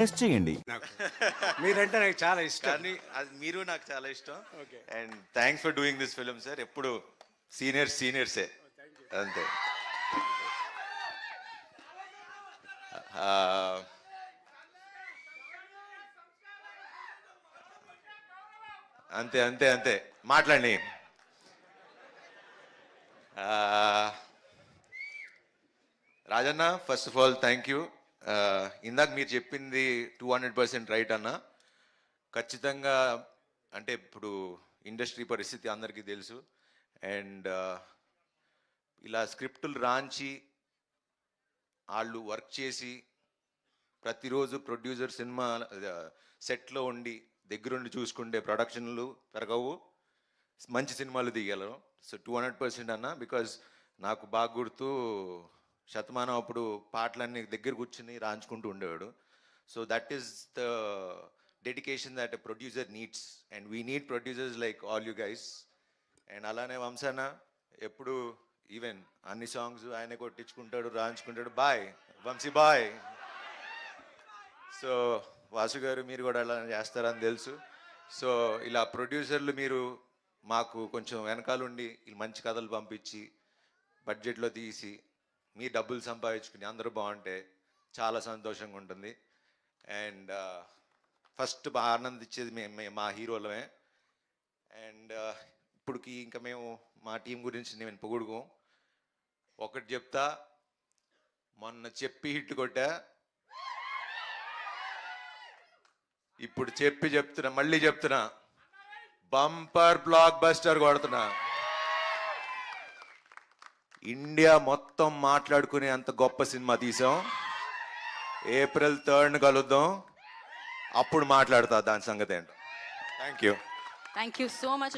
Test చేయండి. నాకు మీరంటే నాకు చాలా ఇష్టం. కానీ అది మీరు నాకు చాలా ఇష్టం. Okay. And thanks for doing this film sir. ఎప్పుడు సీనియర్సే అంతే. అంతే అంతే అంతే మాట్లాడండి. Rajanna, first of all thank you. ఇందాక మీరు చెప్పింది 200% రైట్ అన్న. ఖచ్చితంగా అంటే ఇప్పుడు ఇండస్ట్రీ పరిస్థితి అందరికీ తెలుసు. అండ్ ఇలా స్క్రిప్టులు రాంచి వాళ్ళు వర్క్ చేసి ప్రతిరోజు ప్రొడ్యూసర్ సినిమా సెట్లో ఉండి దగ్గరుండి చూసుకుంటే ప్రొడక్షన్లు పెరగవు, మంచి సినిమాలు తీయగలరు. సో 200% అన్న. బికాజ్ నాకు బాగా గుర్తు, శతమానం అప్పుడు పాటలన్నీ దగ్గర కూర్చుని రాంచుకుంటూ ఉండేవాడు. So that is the dedication that a producer needs, and we need producers like all you guys. అండ్ అలానే వంశాన ఎప్పుడు ఈవెన్ అన్ని సాంగ్స్ ఆయనే కొట్టించుకుంటాడు, రాయించుకుంటాడు. Bye Vamshi bye. సో వాసు గారు మీరు కూడా అలా చేస్తారని తెలుసు. సో ఇలా ప్రొడ్యూసర్లు మీరు మాకు కొంచెం వెనకాలండి మంచి కథలు పంపించి బడ్జెట్లో తీసి మీ డబ్బులు సంపాదించుకుని అందరూ బాగుంటే చాలా సంతోషంగా ఉంటుంది. అండ్ ఫస్ట్ బాగా ఆనందించేది మా హీరోలమే. అండ్ ఇప్పటికి ఇంకా మేము మా టీం గురించి నేను పొగుడుకోం. ఒకటి చెప్తా, మొన్న చెప్పి హిట్ కొట్టా, ఇప్పుడు చెప్తున్నా, మళ్ళీ చెప్తున్నా, బంపర్ బ్లాక్ బస్టర్ కొడుతున్నా. ఇండియా మొత్తం మాట్లాడుకునే అంత గొప్ప సినిమా తీసాం. April 3rd కలుద్దాం, అప్పుడు మాట్లాడతా దాని సంగతి ఏంటో. Thank you. Thank you so much.